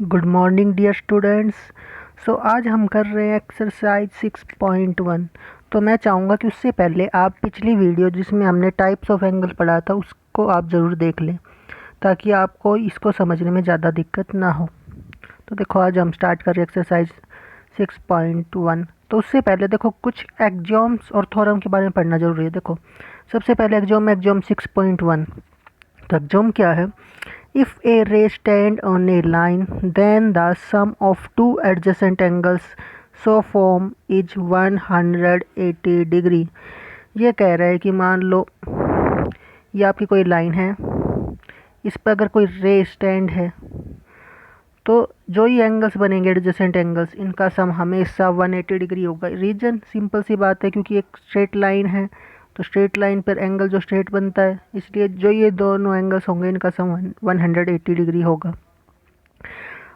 Good morning dear students. आज हम कर रहे हैं एक्सरसाइज 6.1। तो मैं चाहूँगा कि उससे पहले आप पिछली वीडियो जिसमें हमने टाइप्स ऑफ एंगल पढ़ा था उसको आप ज़रूर देख लें, ताकि आपको इसको समझने में ज़्यादा दिक्कत ना हो। तो देखो, आज हम स्टार्ट कर रहे हैं एक्सरसाइज 6.1। तो उससे पहले देखो, कुछ एक्सियोम्स और थ्योरम के बारे में पढ़ना ज़रूरी है। देखो, सबसे पहले एक्सियोम 6.1। तो एक्सियोम क्या है? If a ray stand on a line, then the sum of two adjacent angles so form is 180 degree. ये कह रहा है कि मान लो ये आपकी कोई लाइन है, इस पर अगर कोई रे स्टैंड है तो जो ये एंगल्स बनेंगे एडजेसेंट एंगल्स, इनका सम हमेशा 180 डिग्री होगा। रीजन सिंपल सी बात है, क्योंकि एक स्ट्रेट लाइन है तो स्ट्रेट लाइन पर एंगल जो स्ट्रेट बनता है, इसलिए जो ये दोनों एंगल्स होंगे इनका सम 180 डिग्री होगा।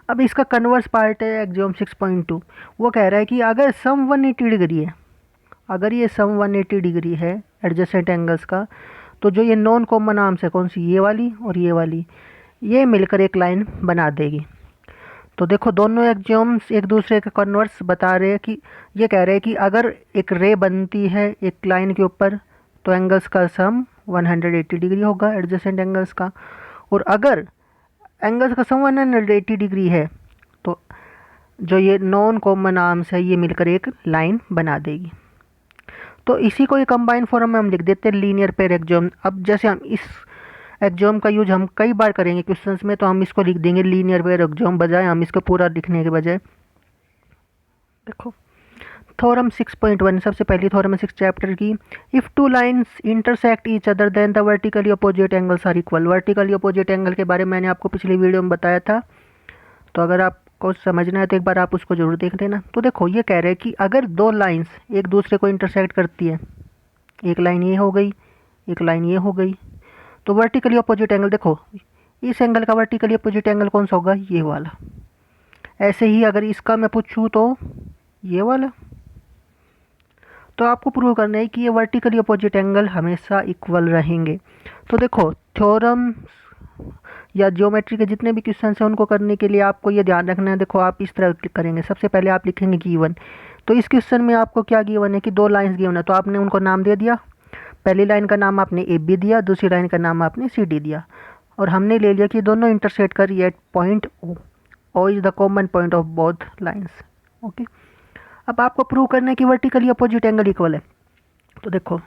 अब इसका कन्वर्स पार्ट है एक्सियोम 6.2। वो कह रहा है कि अगर सम 180 डिग्री है, अगर ये सम 180 डिग्री है एडजेसेंट एंगल्स का, तो जो ये नॉन कॉमन आर्म्स है, कौन सी, ये वाली और ये वाली, ये मिलकर एक लाइन बना देगी। तो देखो, दोनों एक्सियोम्स एक दूसरे का कन्वर्स बता रहे हैं कि ये कह रहे हैं कि अगर एक रे बनती है एक लाइन के ऊपर तो एंगल्स का सम 180 डिग्री होगा एडजेसेंट एंगल्स का, और अगर एंगल्स का सम 180 डिग्री है तो जो ये नॉन कॉमन आर्म्स है ये मिलकर एक लाइन बना देगी। तो इसी को ये कंबाइन फॉर्म में हम लिख देते हैं लीनियर पेयर एक्सियोम। अब जैसे हम इस एक्सियोम का यूज हम कई बार करेंगे क्वेश्चंस में, तो हम इसको लिख देंगे लीनियर पेयर एक्सियोम, बजाय हम इसको पूरा लिखने के बजाय। देखो, थ्योरम 6.1, सबसे पहली थ्योरम है 6 चैप्टर की। If two lines intersect each other then the vertically opposite angles are equal. Vertically opposite angle के बारे में मैंने आपको पिछली वीडियो में बताया था, तो अगर आपको समझना है तो एक बार आप उसको जरूर देख लेना। तो देखो, ये कह रहे हैं कि अगर दो लाइंस एक दूसरे को इंटरसेक्ट करती है, एक लाइन ये हो गई, एक लाइन ये हो गई, तो वर्टिकली अपोजिट एंगल, देखो इस एंगल का वर्टिकली अपोजिट एंगल कौन सा होगा? ये वाला। ऐसे ही अगर इसका मैं पूछूँ तो ये वाला। तो आपको प्रूव करना है कि ये वर्टिकली अपोजिट एंगल हमेशा इक्वल रहेंगे। तो देखो, थ्योरम या ज्योमेट्री के जितने भी क्वेश्चन हैं उनको करने के लिए आपको ये ध्यान रखना है। देखो, आप इस तरह करेंगे, सबसे पहले आप लिखेंगे गिवन। तो इस क्वेश्चन में आपको क्या गिवन है कि दो लाइंस गिवन है, तो आपने उनको नाम दे दिया। पहली लाइन का नाम आपने ए बी दिया, दूसरी लाइन का नाम आपने सी डी दिया, और हमने ले लिया कि दोनों इंटरसेक्ट कर रही है at point O. O is the common point of both lines. Okay, अब आपको प्रूव करना है कि वर्टिकली अपोजिट एंगल इक्वल है। तो देखो,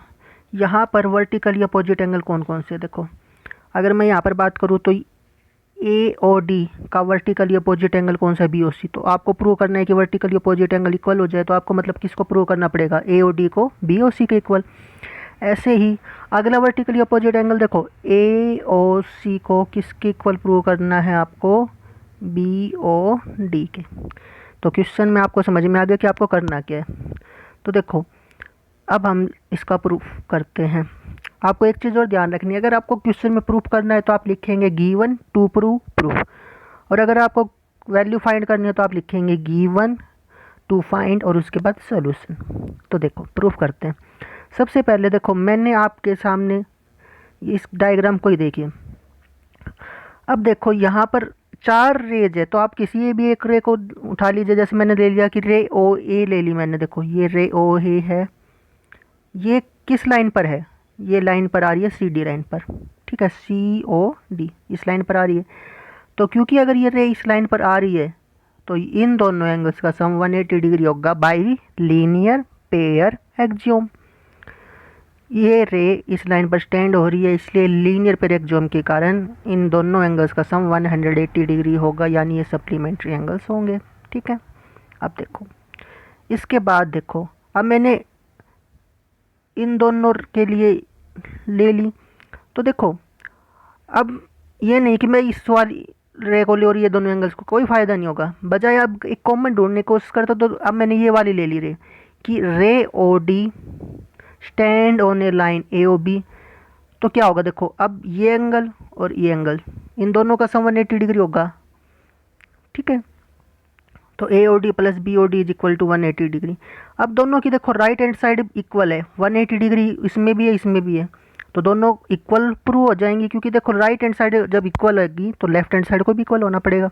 यहाँ पर वर्टिकली अपोजिट एंगल कौन कौन से, देखो अगर मैं यहाँ पर बात करूँ तो ए और डी का वर्टिकली अपोजिट एंगल कौन सा है? बी ओ सी। तो आपको प्रूव करना है कि वर्टिकली अपोजिट एंगल इक्वल हो जाए, तो आपको मतलब किसको प्रूव करना पड़ेगा? ए और डी को बी ओ सी के इक्वल। ऐसे ही अगला वर्टिकली अपोजिट एंगल, देखो ए ओ सी को किसके इक्वल प्रूव करना है? आपको बी ओ डी के। तो क्वेश्चन में आपको समझ में आ गया कि आपको करना क्या है। तो देखो, अब हम इसका प्रूफ करते हैं। आपको एक चीज़ और ध्यान रखनी है, अगर आपको क्वेश्चन में प्रूफ करना है तो आप लिखेंगे गिवन टू प्रूव प्रूफ, और अगर आपको वैल्यू फाइंड करनी है तो आप लिखेंगे गिवन टू फाइंड और उसके बाद सोल्यूशन। तो देखो, प्रूफ करते हैं। सबसे पहले देखो, मैंने आपके सामने इस डायग्राम को ही देखिए। अब देखो, यहाँ पर चार रेज है, तो आप किसी भी एक रे को उठा लीजिए। जैसे मैंने ले लिया कि रे ओ ए ले ली मैंने। देखो, ये रे ओ ए है, ये किस लाइन पर है? ये लाइन पर आ रही है सी डी लाइन पर, ठीक है, सी ओ डी इस लाइन पर आ रही है। तो क्योंकि अगर ये रे इस लाइन पर आ रही है तो इन दोनों एंगल्स का सम 180 डिग्री होगा बाय लीनियर पेयर एक्सियोम। ये रे इस लाइन पर स्टैंड हो रही है, इसलिए लीनियर पेयर एक्सियोम के कारण इन दोनों एंगल्स का सम 180 डिग्री होगा, यानी ये सप्लीमेंट्री एंगल्स होंगे। ठीक है, अब देखो, इसके बाद देखो, अब मैंने इन दोनों के लिए ले ली। तो देखो, अब ये नहीं कि मैं इस वाली रे को ले और ये दोनों एंगल्स को, कोई फ़ायदा नहीं होगा। बजाय अब एक कॉमन ढूंढने की कोशिश करता, तो अब मैंने ये वाली ले ली रे कि ray O D stand on a line A O B. तो क्या होगा? देखो, अब ये एंगल और ये एंगल, इन दोनों का सम 180 डिग्री होगा। ठीक है, तो A O D plus B O D is equal to 180 degree. अब दोनों की देखो राइट हैंड साइड इक्वल है, 180 डिग्री इसमें भी है इसमें भी है, तो दोनों इक्वल प्रूव हो जाएंगी, क्योंकि देखो राइट हैंड साइड जब इक्वल होगी तो लेफ्ट हैंड साइड को भी इक्वल होना पड़ेगा।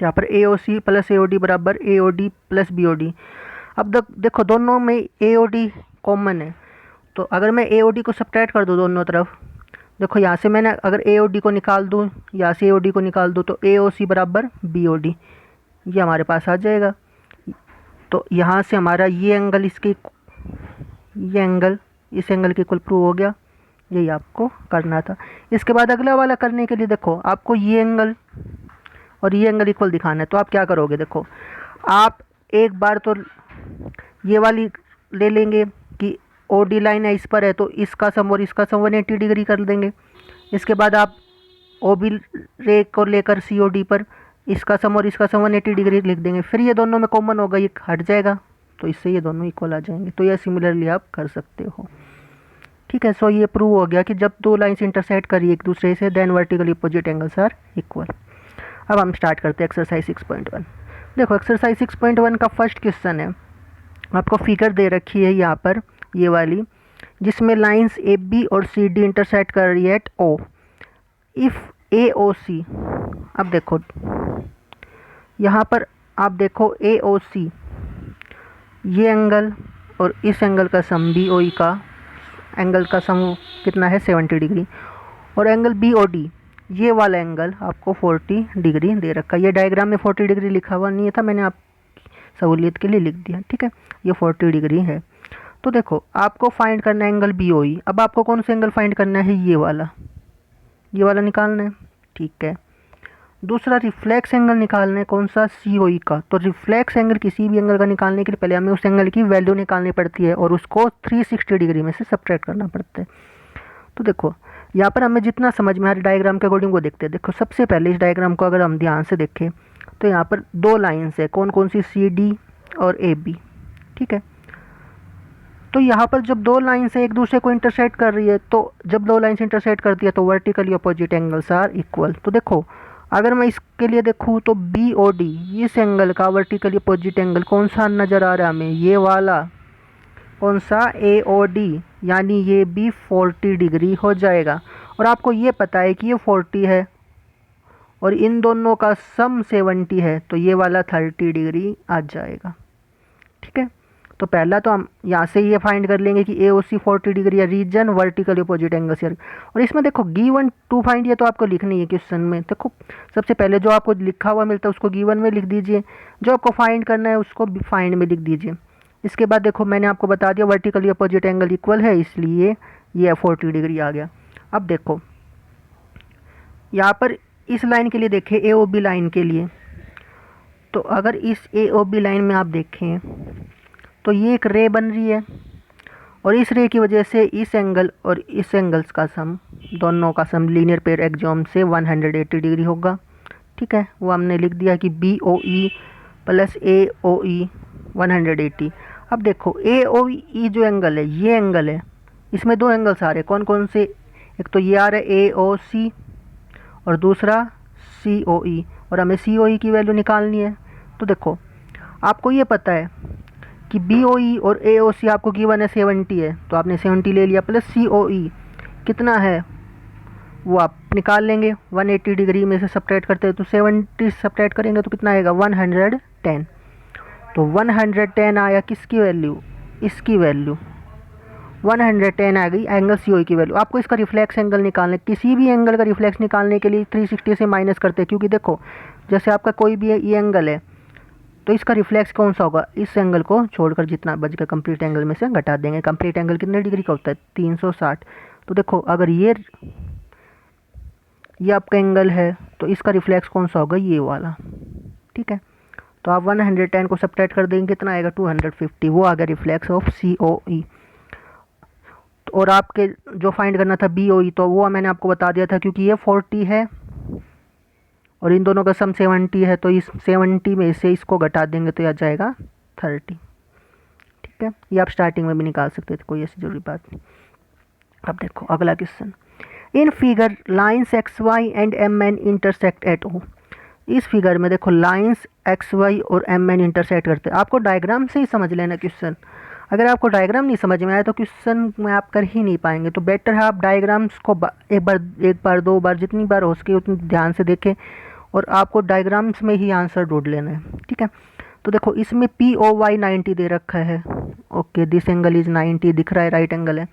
यहाँ पर ए ओ सी प्लस ए ओ डी बराबर A O D plus B O D. अब देखो दोनों में ए ओ डी कॉमन है, तो अगर मैं ए ओ डी को सब्ट्रैक्ट कर दूँ दोनों तरफ, देखो यहाँ से मैंने अगर ए ओ डी को निकाल दूँ, यहाँ से ए ओ डी को निकाल दूँ, तो ए ओ सी बराबर बी ओ डी, ये हमारे पास आ जाएगा। तो यहाँ से हमारा ये एंगल ये एंगल इस एंगल के इक्वल प्रूव हो गया। यही आपको करना था। इसके बाद अगला वाला करने के लिए देखो आपको ये एंगल और ये एंगल इक्वल दिखाना है, तो आप क्या करोगे, देखो आप एक बार तो ये वाली ले लेंगे कि ओ डी लाइन है इस पर है, तो इसका सम और इसका सम 180 डिग्री कर देंगे। इसके बाद आप ओ बी रे को लेकर सी ओ डी पर इसका सम और इसका सम 180 डिग्री लिख देंगे। फिर ये दोनों में कॉमन होगा, ये हट जाएगा, तो इससे ये दोनों इक्वल आ जाएंगे। तो यह सिमिलरली आप कर सकते हो। ठीक है, सो ये प्रूव हो गया कि जब दो लाइन्स इंटरसेक्ट करिए एक दूसरे से, then vertically opposite angles are equal. अब हम स्टार्ट करते हैं एक्सरसाइज 6.1। देखो एक्सरसाइज 6.1 का फर्स्ट क्वेश्चन है, आपको फिगर दे रखी है यहाँ पर ये वाली, जिसमें लाइंस ए बी और सी डी इंटरसेक्ट कर रही है एट ओ। इफ़ ए ओ सी, अब देखो यहाँ पर आप देखो ए ओ सी ये एंगल और इस एंगल का सम बी ओ ई का एंगल का सम कितना है 70 डिग्री, और एंगल बी ओ डी ये वाला एंगल आपको 40 डिग्री दे रखा है। ये डायग्राम में 40 डिग्री लिखा हुआ नहीं था, मैंने आप सहूलियत के लिए लिख दिया। ठीक है, ये 40 डिग्री है। तो देखो आपको फाइंड करना है एंगल बी ओ ई। अब आपको कौन सा एंगल फाइंड करना है, ये वाला निकालना है। ठीक है, दूसरा रिफ्लेक्स एंगल निकालना है, कौन सा, सी ओ ई का। तो रिफ्लेक्स एंगल किसी भी एंगल का निकालने के लिए पहले हमें उस एंगल की वैल्यू निकालनी पड़ती है और उसको 360 डिग्री में से सब्ट्रैक्ट करना पड़ता है। तो देखो यहाँ पर हमें जितना समझ में आ रहा है डायग्राम के अकॉर्डिंग वो देखते हैं। देखो सबसे पहले इस डायग्राम को अगर हम ध्यान से देखें तो यहाँ पर दो लाइन्स है, कौन कौन सी, सी डी और ए बी। ठीक है, तो यहाँ पर जब दो लाइन्स एक दूसरे को इंटरसेक्ट कर रही है, तो जब दो लाइन्स इंटरसेक्ट करती है तो vertically opposite angles are equal. तो देखो अगर मैं इसके लिए देखूँ तो बी ओ डी इस एंगल का वर्टिकली अपोजिट एंगल कौन सा नज़र आ रहा है हमें, ये वाला, कौन सा, ए ओ डी, यानी ये भी 40 डिग्री हो जाएगा। और आपको ये पता है कि ये 40 है और इन दोनों का सम 70 है, तो ये वाला 30 डिग्री आ जाएगा। ठीक है, तो पहला तो हम यहाँ से ये फाइंड कर लेंगे कि ए ओ सी 40 डिग्री या रीजन वर्टिकल अपोजिट एंगल से। और इसमें देखो गिवन टू फाइंड, ये तो आपको लिखनी है क्वेश्चन में। देखो सबसे पहले जो आपको लिखा हुआ मिलता है उसको गिवन में लिख दीजिए, जो आपको फाइंड करना है उसको फाइंड में लिख दीजिए। इसके बाद देखो मैंने आपको बता दिया वर्टिकली अपोजिट एंगल इक्वल है, इसलिए ये 40 डिग्री आ गया। अब देखो यहाँ पर इस लाइन के लिए देखें, ए ओ बी लाइन के लिए, तो अगर इस ए ओ बी लाइन में आप देखें तो ये एक रे बन रही है और इस रे की वजह से इस एंगल और इस एंगल्स का सम, दोनों का सम लीनियर पेयर एक्सॉम से 180 डिग्री होगा। ठीक है, वो हमने लिख दिया कि बी ओ ई प्लस ए ओ ई 180। अब देखो ए ओ ई जो एंगल है, ये एंगल है, इसमें दो एंगल्स आ रहे हैं, कौन कौन से, एक तो ये आ रहा है ए ओ सी और दूसरा सी ओ ई, और हमें सी ओ ई की वैल्यू निकालनी है। तो देखो आपको ये पता है कि बी ओ ई और ए ओ सी आपको गिवन है 70 है, तो आपने 70 ले लिया, प्लस सी ओ ई कितना है वो आप निकाल लेंगे। 180 डिग्री में से सब्ट्रैक्ट करते हैं तो 70 सब्ट्रैक्ट करेंगे तो कितना आएगा, 110। तो 110 आया किसकी वैल्यू, इसकी वैल्यू 110 आ गई एंगल सी ओ ई की वैल्यू। आपको इसका रिफ्लेक्स एंगल निकालना है, किसी भी एंगल का रिफ्लेक्स निकालने के लिए 360 से माइनस करते हैं, क्योंकि देखो जैसे आपका कोई भी ये एंगल है तो इसका रिफ्लेक्स कौन सा होगा, इस एंगल को छोड़कर जितना बच गया कंप्लीट एंगल में से घटा देंगे। कंप्लीट एंगल कितने डिग्री का होता है, 360। तो देखो अगर ये आपका एंगल है तो इसका रिफ्लेक्स कौन सा होगा, ये वाला। ठीक है, तो आप 110 को सब्ट्रैक्ट कर देंगे, कितना आएगा, 250। वो आ गया रिफ्लेक्स ऑफ सी ओ ई। और आपके जो फाइंड करना था बी ओ ई, तो वो मैंने आपको बता दिया था, क्योंकि ये 40 है और इन दोनों का सम 70 है, तो इस 70 में से इसको घटा देंगे तो यह जाएगा 30। ठीक है, ये आप स्टार्टिंग में भी निकाल सकते थे, कोई ऐसी जरूरी बात नहीं। अब देखो अगला question, in figure lines X Y and M N intersect at O. इस फिगर में देखो लाइन्स एक्स वाई और एम एन इंटरसेक्ट करते हैं। आपको डायग्राम से ही समझ लेना क्वेश्चन, अगर आपको डायग्राम नहीं समझ में आया तो क्वेश्चन में आप कर ही नहीं पाएंगे। तो बेटर है आप डायग्राम्स को एक बार दो बार जितनी बार हो सके उतनी ध्यान से देखें और आपको डायग्राम्स में ही आंसर ढूंढ लेना है, ठीक है। तो देखो इसमें पी ओ वाई 90 दे रखा है, ओके, दिस एंगल इज 90 दिख रहा है, राइट एंगल है।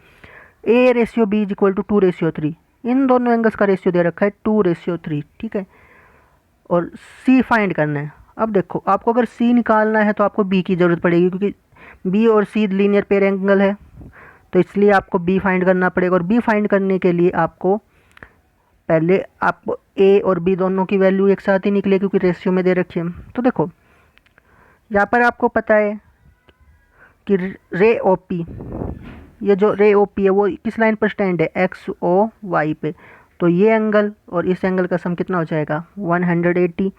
A ratio B is equal to 2:3, इन दोनों एंगल्स का रेशियो दे रखा है 2:3, ठीक है। और सी फाइंड करना है। अब देखो आपको अगर सी निकालना है तो आपको बी की ज़रूरत पड़ेगी, क्योंकि बी और सी लीनियर पेयर एंगल है, तो इसलिए आपको बी फाइंड करना पड़ेगा। और बी फाइंड करने के लिए आपको पहले आपको ए और बी दोनों की वैल्यू एक साथ ही निकले, क्योंकि रेशियो में दे रखी है। तो देखो यहाँ पर आपको पता है कि रे ओ पी, ये जो रे ओ पी है वो किस लाइन पर स्टैंड है, एक्स ओ वाई पे। तो ये एंगल और इस एंगल का सम कितना हो जाएगा, 180।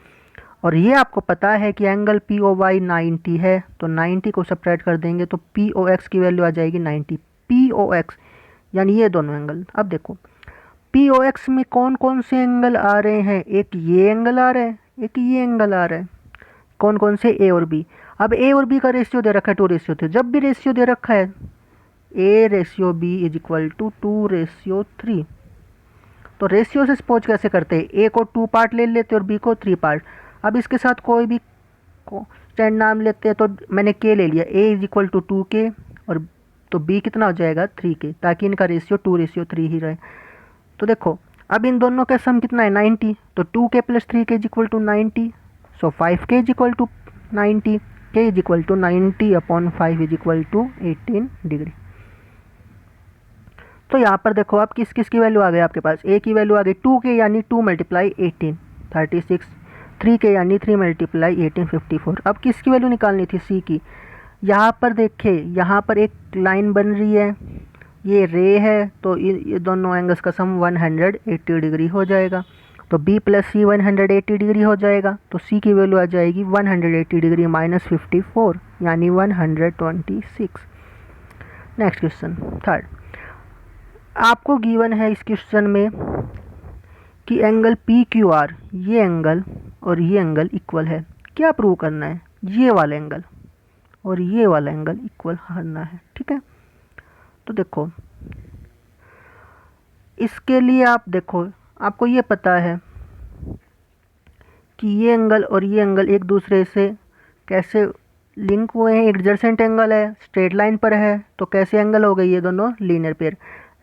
और ये आपको पता है कि एंगल पी ओ वाई 90 है, तो 90 को सब्ट्रैक्ट कर देंगे तो पी ओ एक्स की वैल्यू आ जाएगी 90। पी ओ एक्स यानी ये दोनों एंगल। अब देखो पी ओ एक्स में कौन कौन से एंगल आ रहे हैं, एक ये एंगल आ रहा है, एक ये एंगल आ रहा है। कौन कौन से, ए और बी। अब ए और बी का रेशियो दे रखा है 2:3। जब भी रेशियो दे रखा है A ratio B is equal to 2:3, तो रेशियो से सपोज कैसे करते हैं, ए को 2 पार्ट ले लेते हैं और बी को 3 पार्ट। अब इसके साथ कोई भी स्टैंड नाम लेते हैं, तो मैंने के ले लिया, ए इज इक्वल टू 2k, और तो बी कितना हो जाएगा 3k, ताकि इनका रेशियो 2:3 ही रहे। तो देखो अब इन दोनों का सम कितना है 90, तो 2k plus 3k is equal to 90, so 5k is equal to 90, k is equal to 90/5 is equal to 18 degree. तो यहाँ पर देखो आप किस किस की वैल्यू आ गई आपके पास, ए की वैल्यू आ गई 2k यानी 2 × 18 36, 3k यानी 3 × 18 54। अब किसकी वैल्यू निकालनी थी, सी की। यहाँ पर देखे, यहाँ पर एक लाइन बन रही है, ये रे है, तो ये दोनों एंगल्स का सम 180 डिग्री हो जाएगा। तो बी प्लस सी 180 डिग्री हो जाएगा, तो सी की वैल्यू आ जाएगी 180 डिग्री माइनस 54 यानी 126। नेक्स्ट क्वेश्चन थर्ड, आपको गिवन है इस क्वेश्चन में कि एंगल पी क्यू आर, ये एंगल और ये एंगल इक्वल है। क्या प्रूव करना है, ये वाला एंगल और ये वाला एंगल इक्वल करना है, ठीक है। तो देखो इसके लिए आप देखो, आपको ये पता है कि ये एंगल और ये एंगल एक दूसरे से कैसे लिंक हुए हैं। एडजेसेंट एंगल है, स्ट्रेट लाइन पर है, तो कैसे एंगल हो गए ये दोनों, लीनियर पेयर।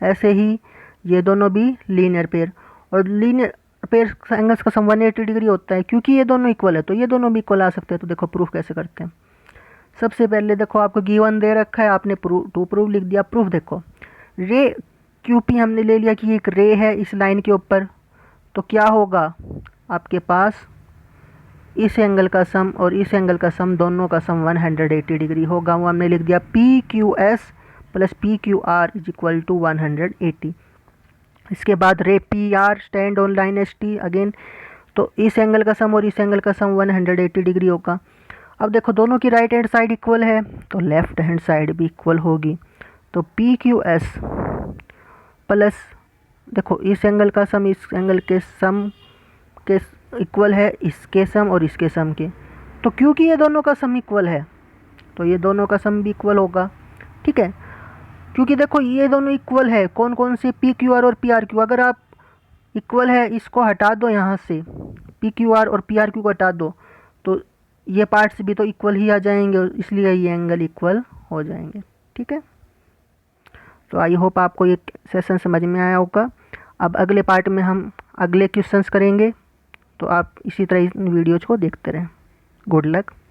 ऐसे ही ये दोनों भी लीनियर पेयर, और लीनियर पेयर एंगल्स का सम 180 डिग्री होता है, क्योंकि ये दोनों इक्वल है तो ये दोनों भी इक्वल आ सकते हैं। तो देखो प्रूफ कैसे करते हैं। सबसे पहले देखो आपको गिवन दे रखा है, आपने टू प्रूफ लिख दिया। प्रूफ देखो, रे क्यू पी हमने ले लिया कि एक रे है इस लाइन के ऊपर, तो क्या होगा आपके पास इस एंगल का सम और इस एंगल का सम, दोनों का सम 180 डिग्री होगा। वो हमने लिख दिया P Q S plus P Q R is equal to 180। इसके बाद ray P R stand on line S T again, तो इस एंगल का सम और इस एंगल का सम 180 डिग्री होगा। अब देखो दोनों की राइट हैंड साइड इक्वल है, तो लेफ्ट हैंड साइड भी इक्वल होगी। तो पी क्यू एस प्लस, देखो इस एंगल का सम इस एंगल के सम के इक्वल है, इसके सम और इसके सम के। तो क्योंकि ये दोनों का सम इक्वल है तो ये दोनों का सम भी इक्वल होगा, ठीक है। क्योंकि देखो ये दोनों इक्वल है, कौन कौन से, पी क्यू आर और पी आर क्यू। अगर आप इक्वल है इसको हटा दो यहाँ से, पी क्यू आर और पी आर क्यू को हटा दो, तो ये पार्ट्स भी तो इक्वल ही आ जाएंगे, इसलिए ये एंगल इक्वल हो जाएंगे, ठीक है। तो आई होप आपको ये सेशन समझ में आया होगा। अब अगले पार्ट में हम अगले क्वेश्चंस करेंगे, तो आप इसी तरह इन वीडियोज़ को देखते रहें। Good luck.